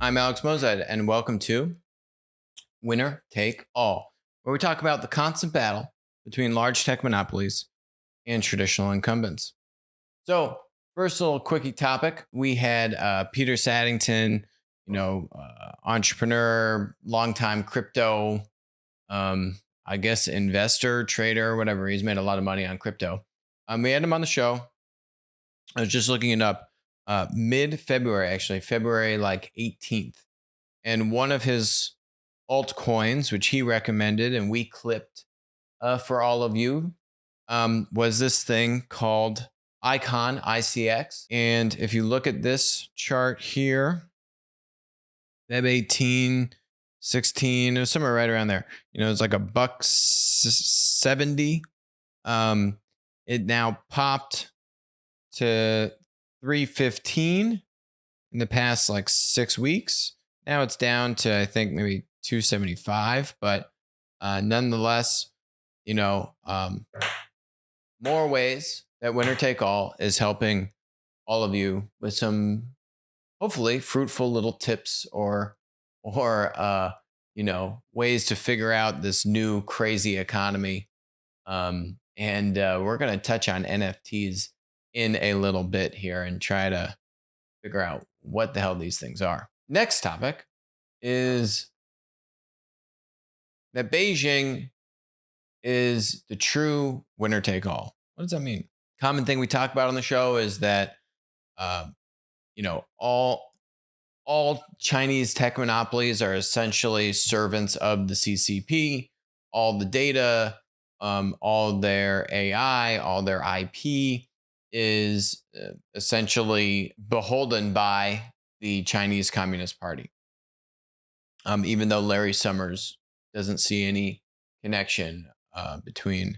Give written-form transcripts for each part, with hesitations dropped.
I'm Alex Mozad, and welcome to Winner Take All, where we talk about the constant battle between large tech monopolies and traditional incumbents. So, first little quickie topic: we had Peter Saddington, entrepreneur, longtime crypto, I guess investor, trader, whatever. He's made a lot of money on crypto. We had him on the show. I was just looking it up. Mid-February, actually, February like 18th. And one of his altcoins, which he recommended and we clipped for all of you, was this thing called ICX. And if you look at this chart here, Feb 18, 16, it was somewhere right around there. It's like a buck 70. It now popped to 315 in the past like 6 weeks. Now it's down to, I think, maybe 275, but nonetheless, more ways that winner take all is helping all of you with some hopefully fruitful little tips or ways to figure out this new crazy economy. And we're going to touch on NFTs in a little bit here and try to figure out what the hell these things are. Next topic is that Beijing is the true winner take all. What does that mean? Common thing we talk about on the show is that, all Chinese tech monopolies are essentially servants of the CCP. All the data, all their AI, all their IP is essentially beholden by the Chinese Communist Party. Even though Larry Summers doesn't see any connection between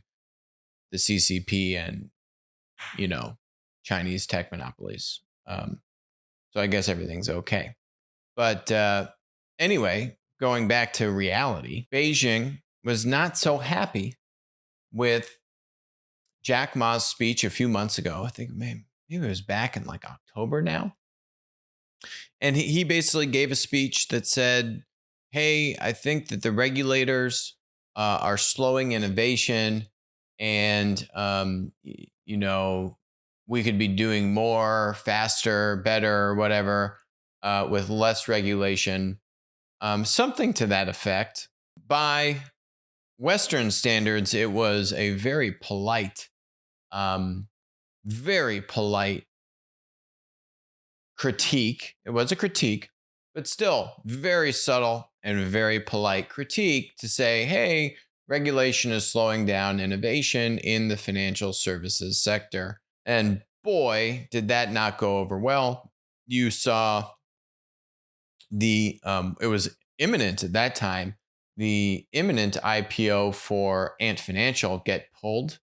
the CCP and, Chinese tech monopolies. So I guess everything's okay. But anyway, going back to reality, Beijing was not so happy with Jack Ma's speech a few months ago. I think maybe it was back in like October now. And he basically gave a speech that said, hey, I think that the regulators are slowing innovation and, we could be doing more, faster, better, whatever, with less regulation. Something to that effect. By Western standards, it was a very polite critique. It was a critique, but still very subtle and very polite critique to say, hey, regulation is slowing down innovation in the financial services sector. And boy, did that not go over well. You saw it was imminent at that time, the imminent IPO for Ant Financial get pulled.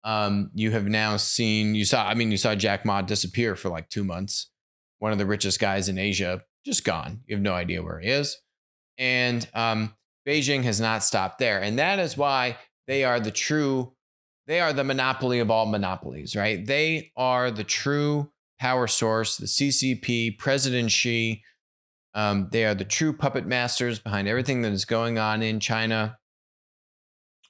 You have now seen, you saw Jack Ma disappear for like 2 months. One of the richest guys in Asia, just gone. You have no idea where he is. And Beijing has not stopped there. And that is why they are the monopoly of all monopolies, right? They are the true power source, the CCP, President Xi. They are the true puppet masters behind everything that is going on in China.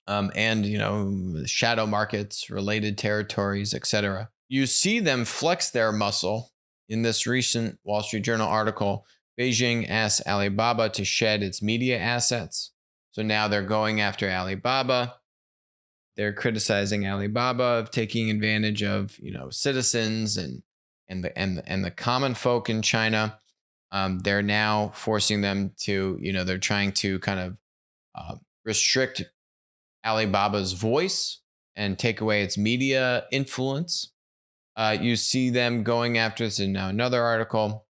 And shadow markets, related territories, etc. You see them flex their muscle in this recent Wall Street Journal article. Beijing asked Alibaba to shed its media assets. So now they're going after Alibaba. They're criticizing Alibaba of taking advantage of citizens and the common folk in China. They're now forcing them to they're trying to kind of restrict Alibaba's voice and take away its media influence. You see them going after this in now another article.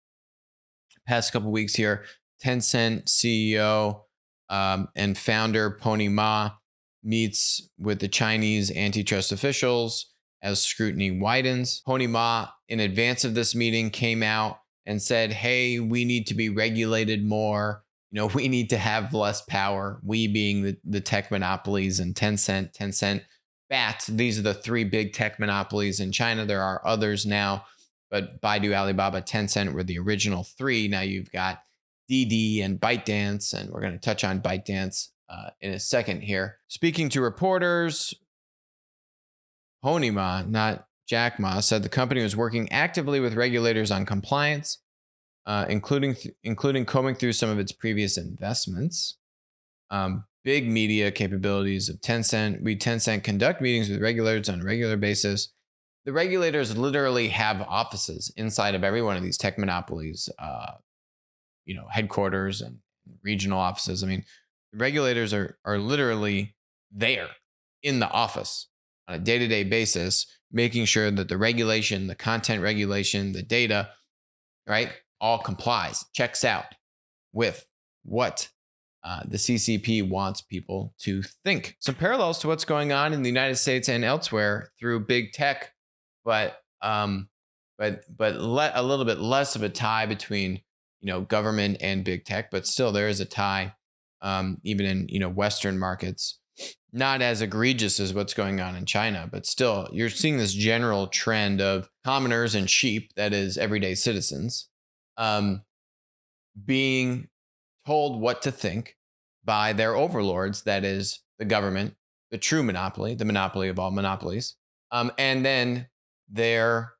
Past couple weeks here, Tencent CEO and founder Pony Ma meets with the Chinese antitrust officials as scrutiny widens. Pony Ma, in advance of this meeting, came out and said, hey, we need to be regulated more. We need to have less power. We being the tech monopolies and Tencent, BAT. These are the three big tech monopolies in China. There are others now, but Baidu, Alibaba, Tencent were the original three. Now you've got Didi and ByteDance, and we're going to touch on ByteDance in a second here. Speaking to reporters, Honeyma, not Jack Ma, said the company was working actively with regulators on compliance, including combing through some of its previous investments. Big media capabilities of Tencent. Tencent conduct meetings with regulators on a regular basis. The regulators literally have offices inside of every one of these tech monopolies, headquarters and regional offices. I mean, the regulators are literally there in the office on a day-to-day basis, making sure that the regulation, the content regulation, the data, right, all complies, checks out with what the CCP wants people to think. Some parallels to what's going on in the United States and elsewhere through big tech, but a little bit less of a tie between government and big tech, but still there is a tie, even in Western markets. Not as egregious as what's going on in China, but still you're seeing this general trend of commoners and sheep, that is everyday citizens, being told what to think by their overlords, that is the government, the true monopoly, the monopoly of all monopolies, and then their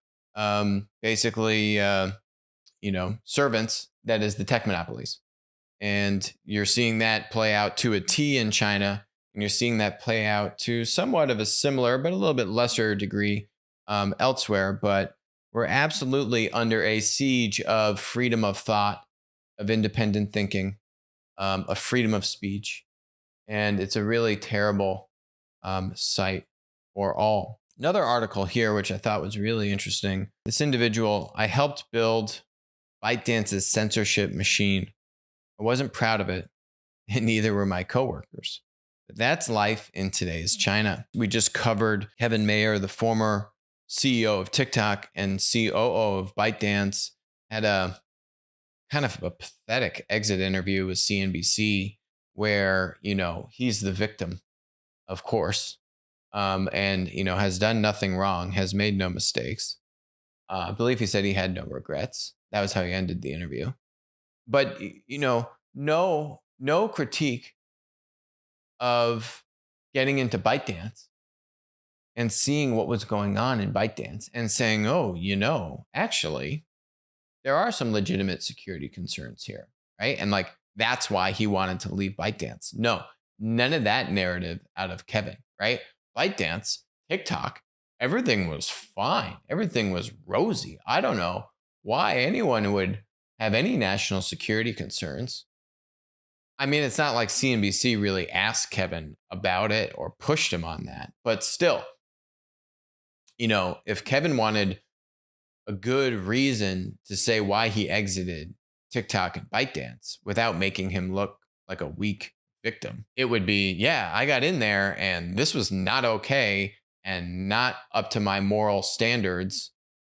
basically servants, that is the tech monopolies. And you're seeing that play out to a T in China, and you're seeing that play out to somewhat of a similar but a little bit lesser degree elsewhere. But we're absolutely under a siege of freedom of thought, of independent thinking, of freedom of speech. And it's a really terrible sight for all. Another article here, which I thought was really interesting. This individual, I helped build ByteDance's censorship machine. I wasn't proud of it, and neither were my coworkers. But that's life in today's China. We just covered Kevin Mayer, the former CEO of TikTok and COO of ByteDance, had a kind of a pathetic exit interview with CNBC where, he's the victim, of course, and, has done nothing wrong, has made no mistakes. I believe he said he had no regrets. That was how he ended the interview. But, no critique of getting into ByteDance and seeing what was going on in ByteDance and saying, oh, actually, there are some legitimate security concerns here, right? And that's why he wanted to leave ByteDance. No, none of that narrative out of Kevin, right? ByteDance, TikTok, everything was fine. Everything was rosy. I don't know why anyone would have any national security concerns. I mean, it's not like CNBC really asked Kevin about it or pushed him on that. But still, if Kevin wanted a good reason to say why he exited TikTok and ByteDance without making him look like a weak victim, it would be, yeah, I got in there and this was not okay and not up to my moral standards.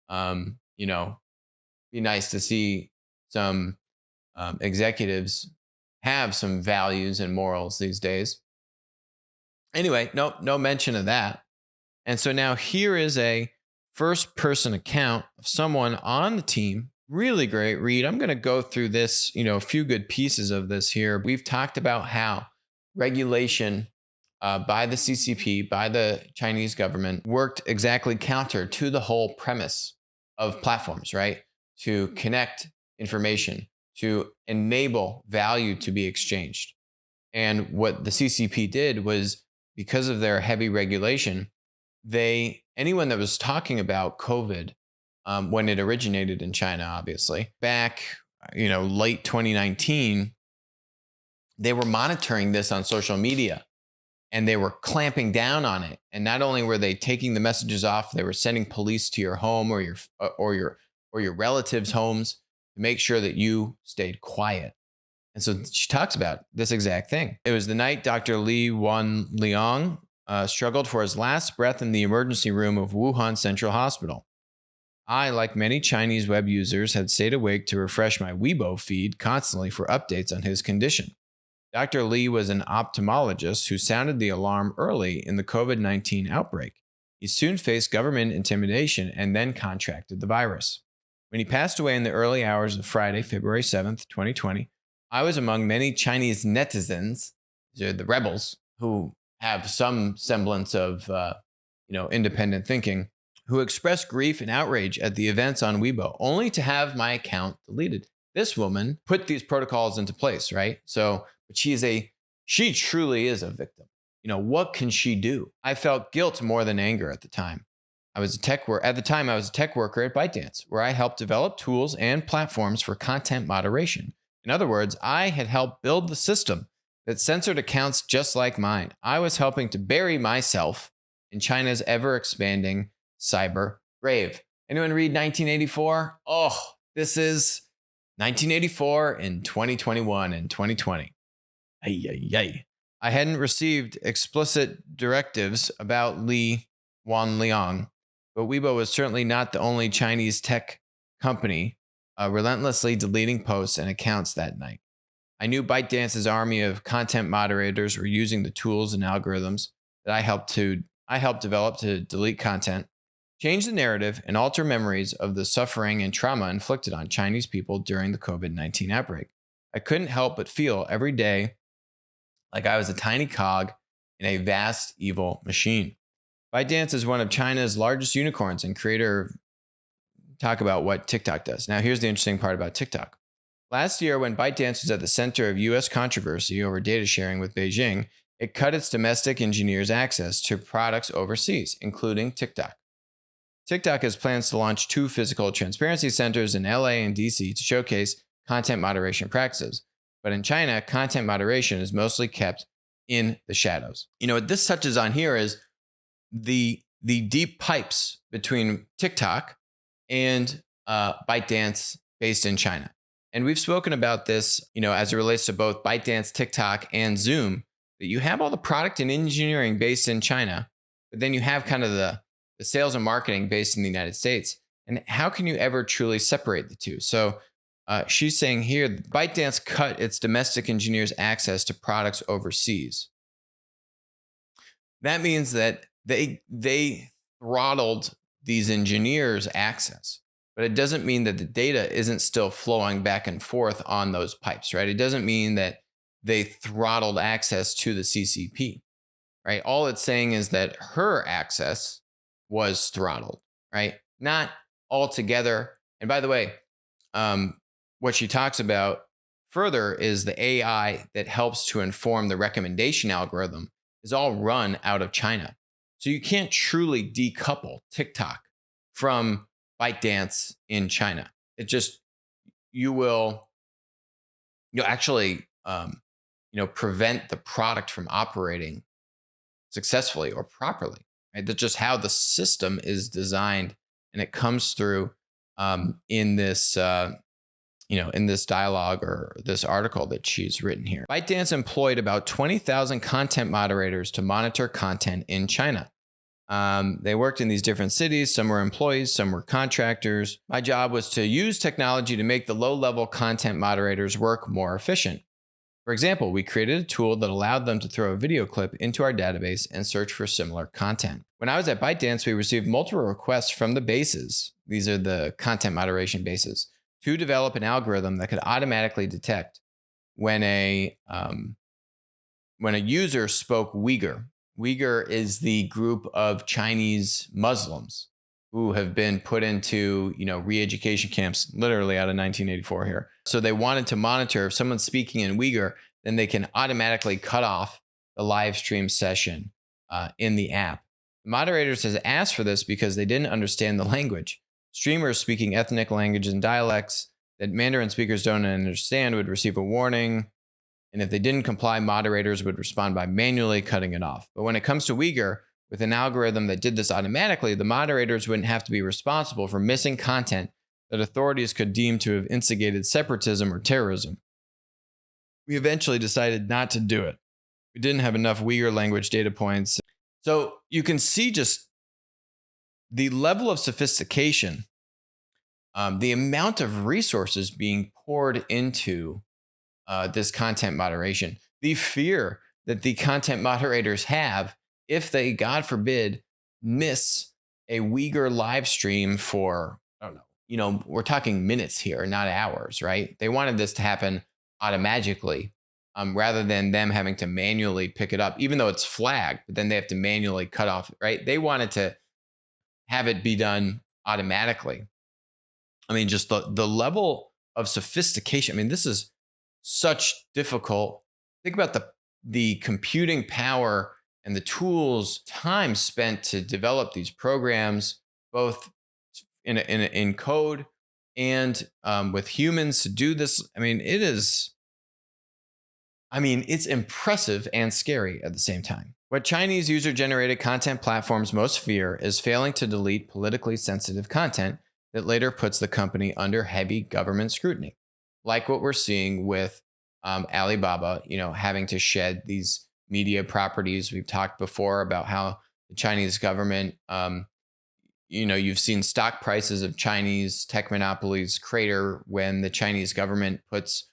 Be nice to see some executives have some values and morals these days. Anyway, no mention of that. And so now here is a first person account of someone on the team. Really great read. I'm going to go through this, a few good pieces of this here. We've talked about how regulation by the CCP, by the Chinese government, worked exactly counter to the whole premise of platforms, right? To connect information, to enable value to be exchanged. And what the CCP did was, because of their heavy regulation, anyone that was talking about COVID when it originated in China, obviously, back, late 2019, they were monitoring this on social media and they were clamping down on it. And not only were they taking the messages off, they were sending police to your home or your relatives' homes to make sure that you stayed quiet. And so she talks about this exact thing. It was the night Dr. Li Wenliang struggled for his last breath in the emergency room of Wuhan Central Hospital. I, like many Chinese web users, had stayed awake to refresh my Weibo feed constantly for updates on his condition. Dr. Li was an ophthalmologist who sounded the alarm early in the COVID-19 outbreak. He soon faced government intimidation and then contracted the virus. When he passed away in the early hours of Friday, February 7th, 2020, I was among many Chinese netizens, they're the rebels, who have some semblance of independent thinking, who expressed grief and outrage at the events on Weibo, only to have my account deleted. This woman put these protocols into place, right? So, but she truly is a victim. What can she do? I felt guilt more than anger at the time. At the time I was a tech worker at ByteDance, where I helped develop tools and platforms for content moderation. In other words, I had helped build the system that censored accounts just like mine. I was helping to bury myself in China's ever expanding cyber grave. Anyone read 1984? Oh, this is 1984 in 2021 and 2020. Ay, ay, ay. I hadn't received explicit directives about Li Wanliang, but Weibo was certainly not the only Chinese tech company relentlessly deleting posts and accounts that night. I knew ByteDance's army of content moderators were using the tools and algorithms that I helped develop to delete content, change the narrative, and alter memories of the suffering and trauma inflicted on Chinese people during the COVID-19 outbreak. I couldn't help but feel every day like I was a tiny cog in a vast evil machine. ByteDance is one of China's largest unicorns and creator. Talk about what TikTok does. Now, here's the interesting part about TikTok. Last year, when ByteDance was at the center of U.S. controversy over data sharing with Beijing, it cut its domestic engineers' access to products overseas, including TikTok. TikTok has plans to launch 2 physical transparency centers in LA and DC to showcase content moderation practices. But in China, content moderation is mostly kept in the shadows. What this touches on here is the deep pipes between TikTok and ByteDance based in China. And we've spoken about this, as it relates to both ByteDance, TikTok, and Zoom, that you have all the product and engineering based in China, but then you have kind of the sales and marketing based in the United States. And how can you ever truly separate the two? So she's saying here, ByteDance cut its domestic engineers' access to products overseas. That means that they throttled these engineers' access. But it doesn't mean that the data isn't still flowing back and forth on those pipes, right? It doesn't mean that they throttled access to the CCP, right? All it's saying is that her access was throttled, right? Not altogether. And by the way, what she talks about further is the AI that helps to inform the recommendation algorithm is all run out of China. So you can't truly decouple TikTok from ByteDance in China. You'll actually prevent the product from operating successfully or properly. Right? That's just how the system is designed, and it comes through in this in this dialogue or this article that she's written here. ByteDance employed about 20,000 content moderators to monitor content in China. They worked in these different cities. Some were employees, some were contractors. My job was to use technology to make the low-level content moderators work more efficient. For example, we created a tool that allowed them to throw a video clip into our database and search for similar content. When I was at ByteDance, we received multiple requests from the bases. These are the content moderation bases, to develop an algorithm that could automatically detect when a user spoke Uyghur. Uyghur is the group of Chinese Muslims who have been put into, re-education camps, literally out of 1984 here. So they wanted to monitor if someone's speaking in Uyghur, then they can automatically cut off the live stream session in the app. The moderators has asked for this because they didn't understand the language. Streamers speaking ethnic languages and dialects that Mandarin speakers don't understand would receive a warning. And if they didn't comply, moderators would respond by manually cutting it off. But when it comes to Uyghur, with an algorithm that did this automatically, the moderators wouldn't have to be responsible for missing content that authorities could deem to have instigated separatism or terrorism. We eventually decided not to do it. We didn't have enough Uyghur language data points. So you can see just the level of sophistication, the amount of resources being poured into this content moderation, the fear that the content moderators have if they, God forbid, miss a Uyghur live stream for, I don't know, we're talking minutes here, not hours, right? They wanted this to happen automatically, rather than them having to manually pick it up, even though it's flagged, but then they have to manually cut off, right? They wanted to have it be done automatically. I mean, just the level of sophistication. I mean, this is such difficult. Think about the computing power and the tools, time spent to develop these programs, both in code and with humans to do this. I mean, it is. I mean, it's impressive and scary at the same time. What Chinese user generated content platforms most fear is failing to delete politically sensitive content that later puts the company under heavy government scrutiny, like what we're seeing with Alibaba, having to shed these media properties. We've talked before about how the Chinese government, you've seen stock prices of Chinese tech monopolies crater when the Chinese government puts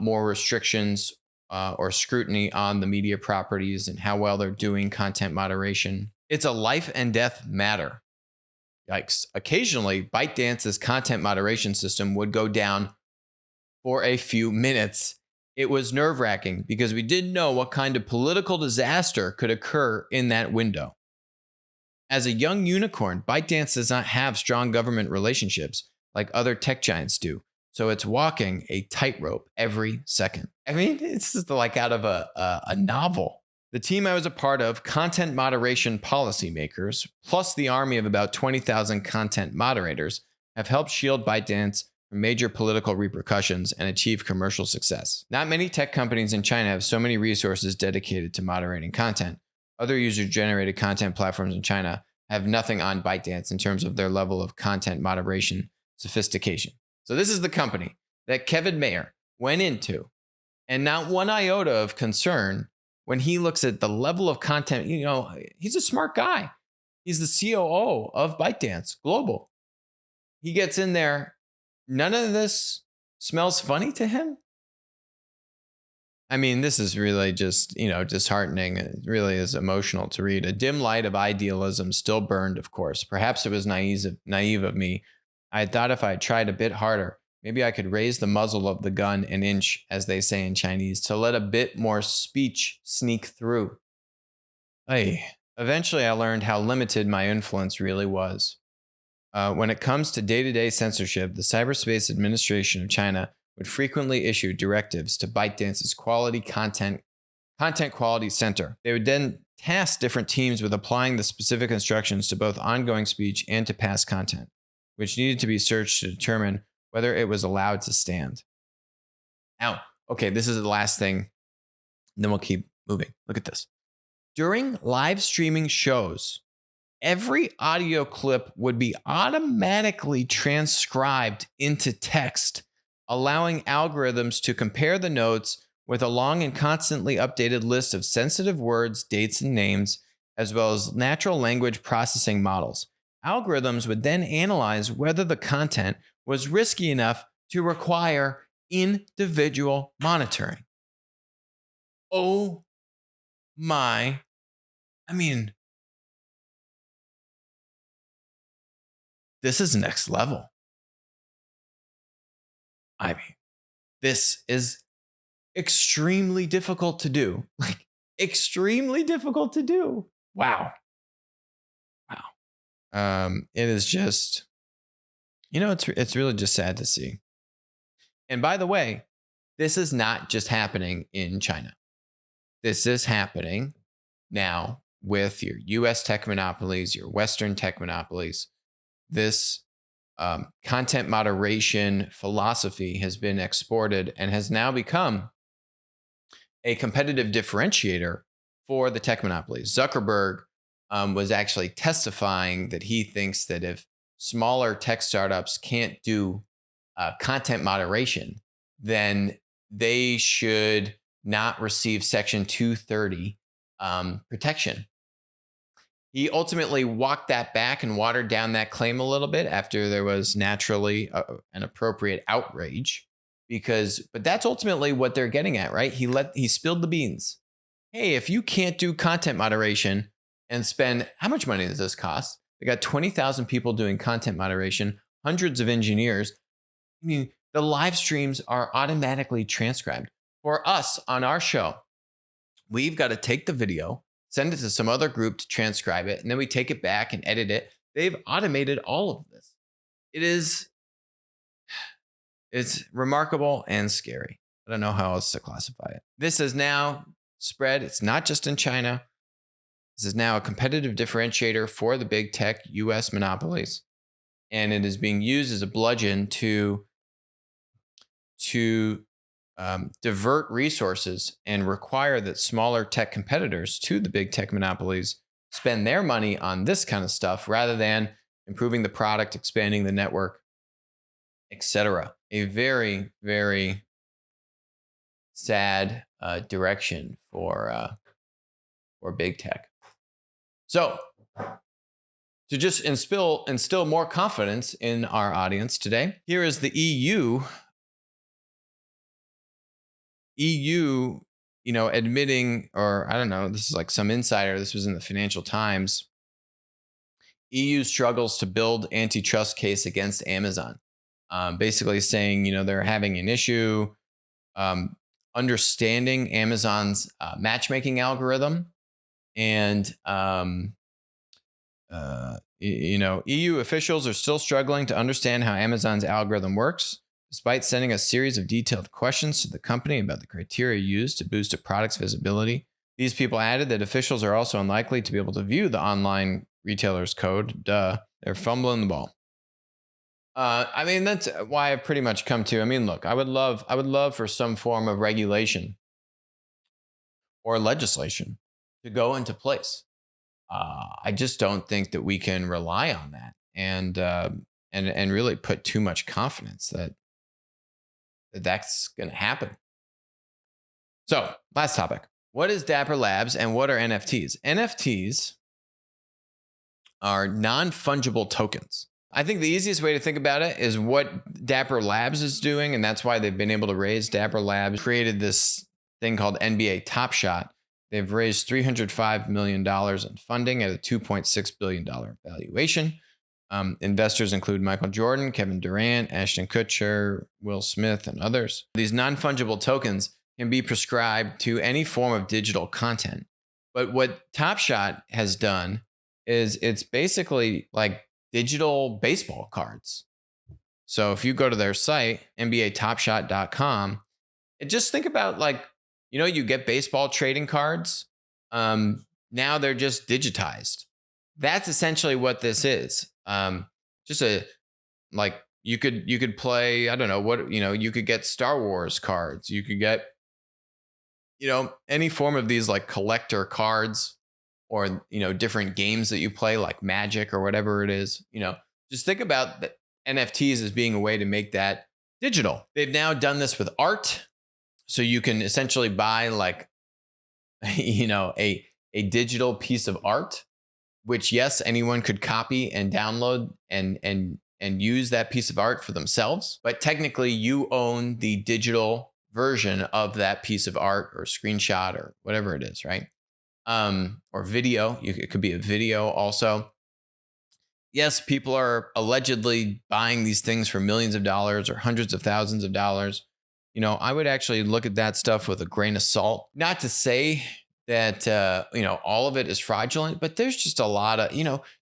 more restrictions or scrutiny on the media properties and how well they're doing content moderation. It's a life and death matter. Yikes. Occasionally, ByteDance's content moderation system would go down for a few minutes. It was nerve-wracking because we didn't know what kind of political disaster could occur in that window. As a young unicorn, ByteDance does not have strong government relationships like other tech giants do. So it's walking a tightrope every second. I mean, it's just like out of a novel. The team I was a part of, content moderation policymakers, plus the army of about 20,000 content moderators, have helped shield ByteDance from major political repercussions and achieve commercial success. Not many tech companies in China have so many resources dedicated to moderating content. Other user-generated content platforms in China have nothing on ByteDance in terms of their level of content moderation sophistication. So this is the company that Kevin Mayer went into, and not one iota of concern when he looks at the level of content. He's a smart guy. He's the COO of ByteDance Global. He gets in there. None of this smells funny to him. I mean, this is really just, disheartening. It really is emotional to read. A dim light of idealism still burned, of course. Perhaps it was naive of me. I had thought if I had tried a bit harder, maybe I could raise the muzzle of the gun an inch, as they say in Chinese, to let a bit more speech sneak through. Eventually, I learned how limited my influence really was. When it comes to day-to-day censorship, the Cyberspace Administration of China would frequently issue directives to ByteDance's content quality center. They would then task different teams with applying the specific instructions to both ongoing speech and to past content, which needed to be searched to determine whether it was allowed to stand. Now, okay, this is the last thing, then we'll keep moving. Look at this. During live streaming shows, every audio clip would be automatically transcribed into text, allowing algorithms to compare the notes with a long and constantly updated list of sensitive words, dates, and names, as well as natural language processing models. Algorithms would then analyze whether the content was risky enough to require individual monitoring. Oh my, this is next level. This is extremely difficult to do. Extremely difficult to do. Wow. It is just, it's really just sad to see. And by the way, this is not just happening in China. This is happening now with your US tech monopolies, your Western tech monopolies. This content moderation philosophy has been exported and has now become a competitive differentiator for the tech monopolies. Zuckerberg was actually testifying that he thinks that if smaller tech startups can't do content moderation, then they should not receive Section 230 protection. He ultimately walked that back and watered down that claim a little bit after there was naturally an appropriate outrage, but that's ultimately what they're getting at, right? He spilled the beans. Hey, if you can't do content moderation and spend, how much money does this cost? They got 20,000 people doing content moderation, hundreds of engineers. The live streams are automatically transcribed. For us on our show, we've got to take the video, send it to some other group to transcribe it, and then we take it back and edit it. They've automated all of this. It's remarkable and scary. I don't know how else to classify it. This has now spread. It's not just in China. This is now a competitive differentiator for the big tech US monopolies. And it is being used as a bludgeon to divert resources and require that smaller tech competitors to the big tech monopolies spend their money on this kind of stuff rather than improving the product, expanding the network, etc. A very, very sad direction for big tech. So, to just instill more confidence in our audience today, here is the EU, admitting, or I don't know, this is like some insider, this was in the Financial Times. EU struggles to build antitrust case against Amazon. Basically saying, they're having an issue understanding Amazon's matchmaking algorithm. And, EU officials are still struggling to understand how Amazon's algorithm works, despite sending a series of detailed questions to the company about the criteria used to boost a product's visibility. These people added that officials are also unlikely to be able to view the online retailer's code. They're fumbling the ball. That's why I've pretty much come to. Look, I would love for some form of regulation or legislation to go into place. I just don't think that we can rely on that and really put too much confidence that that's going to happen. So, last topic. What is Dapper Labs and what are NFTs? NFTs are non-fungible tokens. I think the easiest way to think about it is what Dapper Labs is doing, and that's why they've been able to raise. Dapper Labs created this thing called NBA Top Shot. They've raised $305 million in funding at a $2.6 billion valuation. Investors include Michael Jordan, Kevin Durant, Ashton Kutcher, Will Smith, and others. These non-fungible tokens can be prescribed to any form of digital content. But what Top Shot has done is it's basically like digital baseball cards. So if you go to their site, NBATopShot.com, and just think about you get baseball trading cards. Now they're just digitized. That's essentially what this is. You could play, I don't know what, you could get Star Wars cards. You could get, any form of these like collector cards or, different games that you play like Magic or whatever it is. Just think about the NFTs as being a way to make that digital. They've now done this with art. So you can essentially buy a digital piece of art, which yes, anyone could copy and download and use that piece of art for themselves. But technically you own the digital version of that piece of art or screenshot or whatever it is, right? Or video. It could be a video also. Yes, people are allegedly buying these things for millions of dollars or hundreds of thousands of dollars. I would actually look at that stuff with a grain of salt. Not to say that, all of it is fraudulent, but there's just a lot of,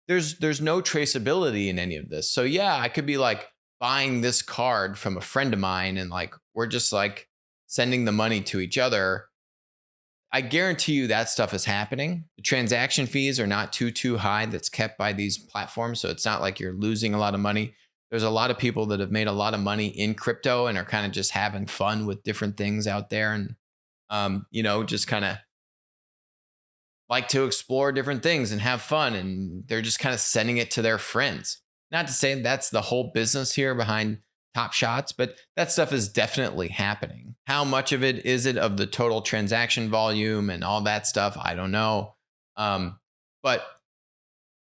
there's no traceability in any of this. So yeah, I could be buying this card from a friend of mine and we're just sending the money to each other. I guarantee you that stuff is happening. The transaction fees are not too high that's kept by these platforms. So it's not like you're losing a lot of money. There's a lot of people that have made a lot of money in crypto and are kind of just having fun with different things out there. And, just kind of like to explore different things and have fun. And they're just kind of sending it to their friends. Not to say that's the whole business here behind Top Shots, but that stuff is definitely happening. How much of it is it of the total transaction volume and all that stuff? I don't know. But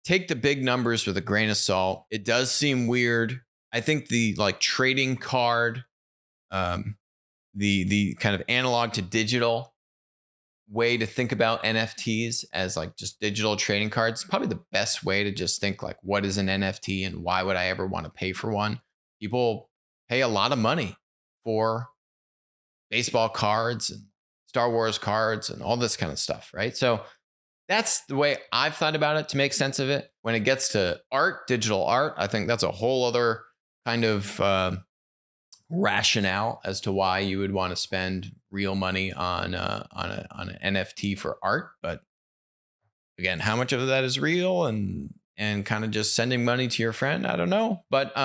take the big numbers with a grain of salt. It does seem weird. I think the trading card, the kind of analog to digital way to think about NFTs as just digital trading cards, probably the best way to just think what is an NFT and why would I ever want to pay for one? People pay a lot of money for baseball cards and Star Wars cards and all this kind of stuff, right? So that's the way I've thought about it to make sense of it. When it gets to art, digital art, I think that's a whole other kind of rationale as to why you would want to spend real money on an NFT for art. But again, how much of that is real and kind of just sending money to your friend? I don't know. But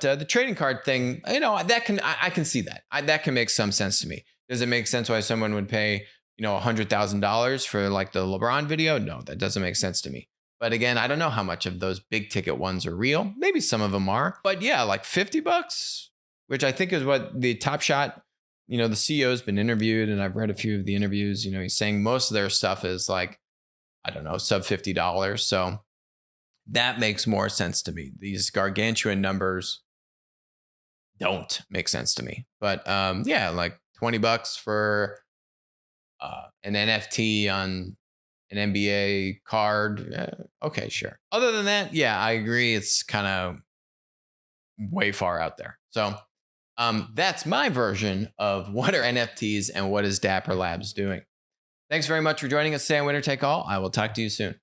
the trading card thing, that I can see that. That can make some sense to me. Does it make sense why someone would pay, $100,000 for like the LeBron video? No, that doesn't make sense to me. But again, I don't know how much of those big ticket ones are real. Maybe some of them are. But yeah, like $50, which I think is what the Top Shot, the CEO's been interviewed, and I've read a few of the interviews. He's saying most of their stuff is like, I don't know, sub $50. So that makes more sense to me. These gargantuan numbers don't make sense to me. But yeah, like $20 for an NFT on an NBA card. Okay, sure. Other than that, yeah, I agree. It's kind of way far out there. So that's my version of what are NFTs and what is Dapper Labs doing. Thanks very much for joining us today on Winner Take All. I will talk to you soon.